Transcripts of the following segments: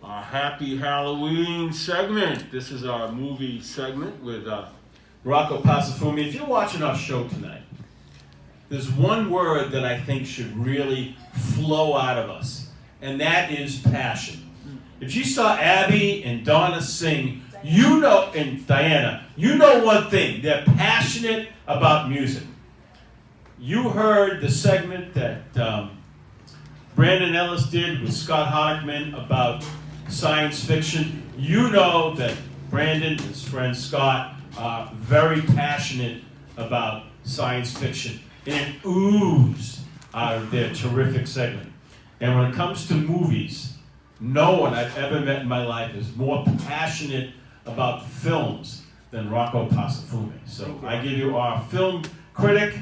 our Happy Halloween segment. This is our movie segment with Rocco Pasafumi. If you're watching our show tonight, there's one word that I think should really flow out of us, and that is passion. If you saw Abby and Donna sing, you know, and Diana, you know one thing, they're passionate about music. You heard the segment that Brandon Ellis did with Scott Hartman about science fiction. You know that Brandon and his friend Scott are very passionate about science fiction. And it oozed out of their terrific segment. And when it comes to movies, no one I've ever met in my life is more passionate about films than Rocco Pasafumi. So I give you our film critic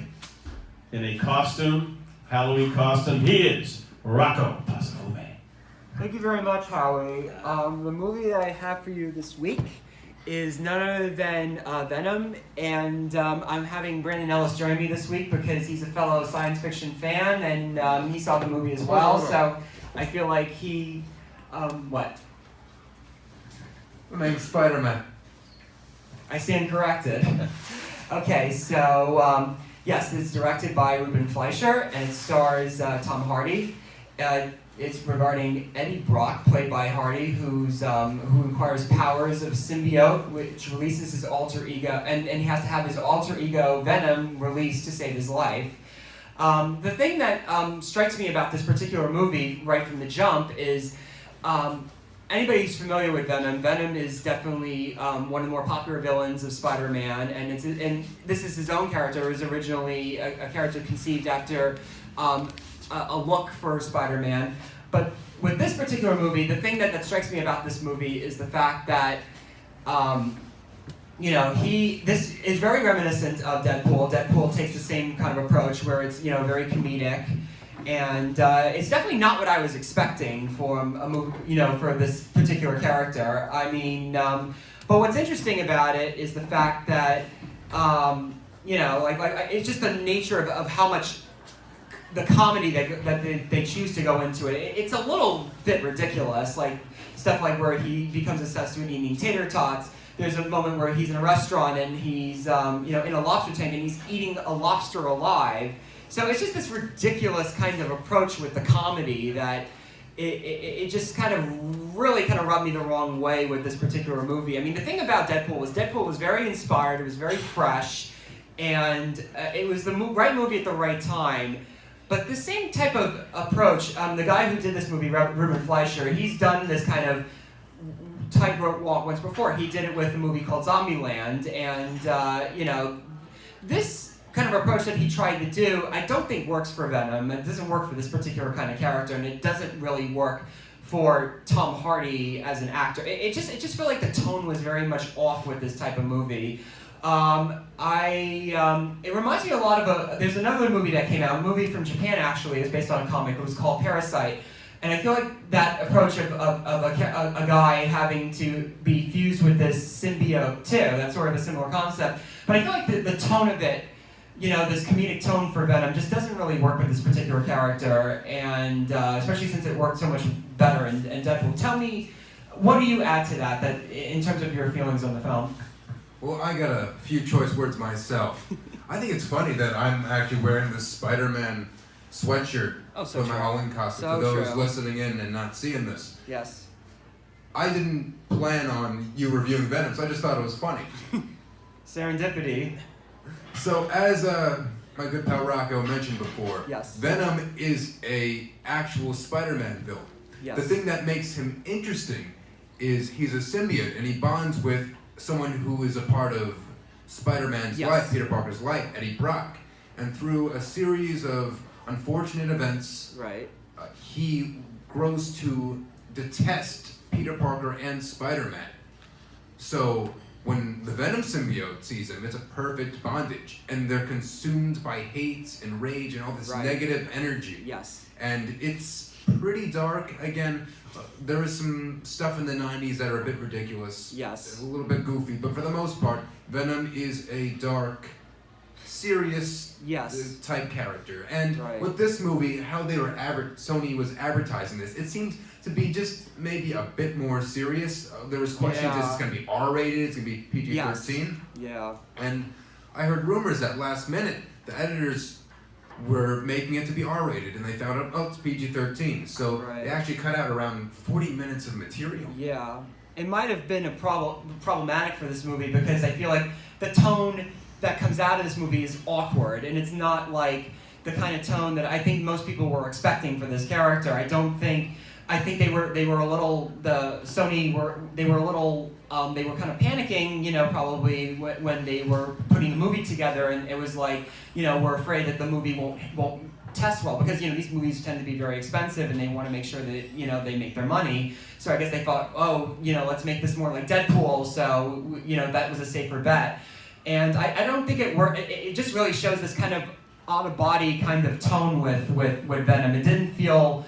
in a costume, Halloween costume. He is Rocco Pasafumi. Thank you very much, Howie. The movie that I have for you this week is none other than Venom, and I'm having Brandon Ellis join me this week because he's a fellow science fiction fan, and he saw the movie as well, so I feel like he, what? My name's Spider-Man. I stand corrected. Okay, so, yes, it's directed by Ruben Fleischer, and it stars Tom Hardy. It's regarding Eddie Brock, played by Hardy, who acquires powers of symbiote, which releases his alter ego, and he has to have his alter ego Venom released to save his life. The thing that strikes me about this particular movie right from the jump is anybody who's familiar with Venom. Venom is definitely one of the more popular villains of Spider-Man, and this is his own character. It was originally a character conceived after a look for Spider-Man. But with this particular movie, the thing that strikes me about this movie is the fact that, this is very reminiscent of Deadpool. Deadpool takes the same kind of approach where it's, very comedic. And it's definitely not what I was expecting for a movie, for this particular character. I mean, but what's interesting about it is the fact that, it's just the nature of how much the comedy that they choose to go into it. It's a little bit ridiculous, like stuff like where he becomes obsessed with eating tater tots. There's a moment where he's in a restaurant and he's in a lobster tank and he's eating a lobster alive. So it's just this ridiculous kind of approach with the comedy that it just kind of really kind of rubbed me the wrong way with this particular movie. I mean, the thing about Deadpool was very inspired, it was very fresh, and it was the right movie at the right time. But the same type of approach, the guy who did this movie, Ruben Fleischer, he's done this kind of tightrope walk once before. He did it with a movie called Zombieland, and this kind of approach that he tried to do, I don't think works for Venom. It doesn't work for this particular kind of character, and it doesn't really work for Tom Hardy as an actor. It just felt like the tone was very much off with this type of movie. It reminds me a lot of there's another movie that came out, a movie from Japan actually, it's based on a comic, it was called Parasite, and I feel like that approach of a guy having to be fused with this symbiote too, that's sort of a similar concept, but I feel like the tone of it, this comedic tone for Venom just doesn't really work with this particular character, and especially since it worked so much better in Deadpool. Tell me, what do you add to that in terms of your feelings on the film? Well, I got a few choice words myself. I think it's funny that I'm actually wearing this Spider-Man sweatshirt for my Halloween costume, for those listening in and not seeing this. Yes. I didn't plan on you reviewing Venom, so I just thought it was funny. Serendipity. So as my good pal Rocco mentioned before, yes. Venom is a actual Spider-Man villain. Yes. The thing that makes him interesting is he's a symbiote, and he bonds with someone who is a part of Spider-Man's life, Peter Parker's life, Eddie Brock. And through a series of unfortunate events, he grows to detest Peter Parker and Spider-Man. So when the Venom symbiote sees him, it's a perfect bondage. And they're consumed by hate and rage and all this negative energy. Yes. And it's pretty dark. Again, there is some stuff in the 90s that are a bit ridiculous. Yes. A little bit goofy, but for the most part, Venom is a dark, serious type character. And with this movie, how they were Sony was advertising this, it seemed to be just maybe a bit more serious. There was questions, is this going to be R-rated, it's going to be PG-13? Yes. Yeah. And I heard rumors that last minute, the editors were making it to be R-rated, and they found out, oh, it's PG-13. So Right. they actually cut out around 40 minutes of material. Yeah. It might have been problematic for this movie because I feel like the tone that comes out of this movie is awkward, and it's not like the kind of tone that I think most people were expecting for this character. I think they were a little they were kind of panicking, you know, probably when they were putting the movie together, and it was like, you know, we're afraid that the movie won't test well because, you know, these movies tend to be very expensive and they want to make sure that, you know, they make their money. So I guess they thought, oh, you know, let's make this more like Deadpool. So, you know, that was a safer bet. And I don't think it worked. It just really shows this kind of out-of-body kind of tone with Venom. It didn't feel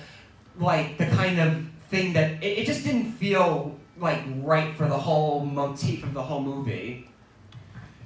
like the kind of thing that it just didn't feel like right for the whole motif of the whole movie.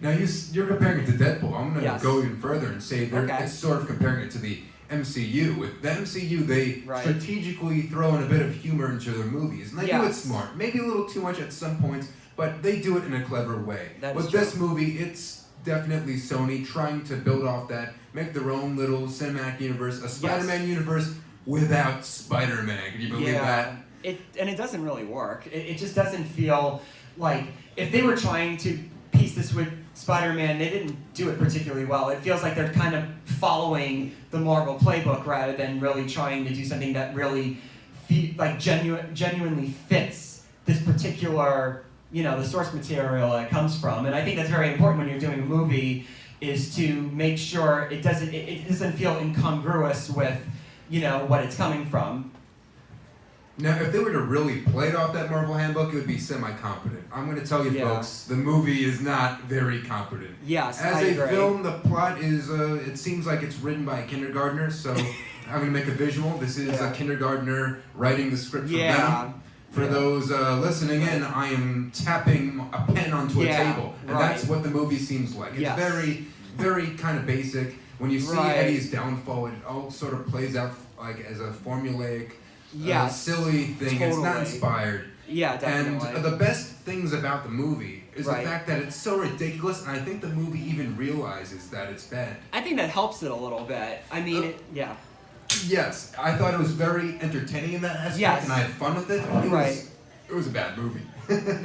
Now you're comparing it to Deadpool. I'm going to Yes. go even further and say it's sort of comparing it to the MCU. With the MCU, they strategically throw in a bit of humor into their movies, and they do it smart. Maybe a little too much at some points, but they do it in a clever way. With this movie, it's definitely Sony trying to build off that, make their own little cinematic universe, a Spider-Man universe without Spider-Man. Can you believe that? And it doesn't really work. It just doesn't feel like, if they were trying to piece this with Spider-Man, they didn't do it particularly well. It feels like they're kind of following the Marvel playbook rather than really trying to do something that really genuinely fits this particular, you know, the source material it comes from. And I think that's very important when you're doing a movie, is to make sure it doesn't feel incongruous with, you know, what it's coming from. Now, if they were to really play it off that Marvel handbook, it would be semi-competent. I'm going to tell you, folks, the movie is not very competent. Yes, As a film, the plot is, it seems like it's written by a kindergartner, so I'm going to make a visual. This is a kindergartner writing the script for Venom. For those listening in, I am tapping a pen onto a table, and that's what the movie seems like. It's very, very kind of basic. When you see Eddie's downfall, it all sort of plays out like as a formulaic, silly thing. It's not inspired. Yeah, definitely. And the best things about the movie is the fact that it's so ridiculous, and I think the movie even realizes that it's bad. I think that helps it a little bit. I mean, Yes, I thought it was very entertaining in that aspect, and I had fun with it. It was a bad movie.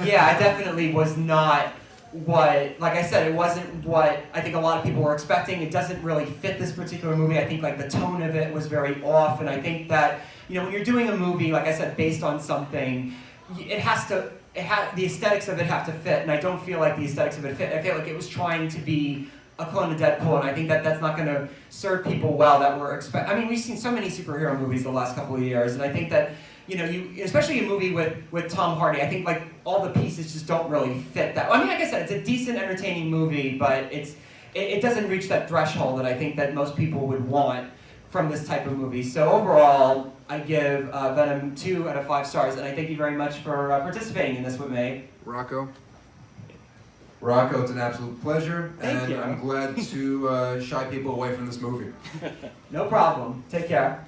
Yeah, it definitely was not what, like I said, it wasn't what I think a lot of people were expecting. It doesn't really fit this particular movie. I think like the tone of it was very off, and I think that, you know, when you're doing a movie, like I said, based on something, the aesthetics of it have to fit, and I don't feel like the aesthetics of it fit. I feel like it was trying to be a clone of Deadpool, and I think that that's not going to serve people well that were I mean, we've seen so many superhero movies the last couple of years, and I think that, you know, especially a movie with Tom Hardy, I think like all the pieces just don't really fit that. I mean, like I said, it's a decent, entertaining movie, but it doesn't reach that threshold that I think that most people would want from this type of movie. So overall, I give Venom 2 out of 5 stars, and I thank you very much for participating in this with me. Rocco, it's an absolute pleasure, Thank you. I'm glad to shy people away from this movie. No problem. Take care.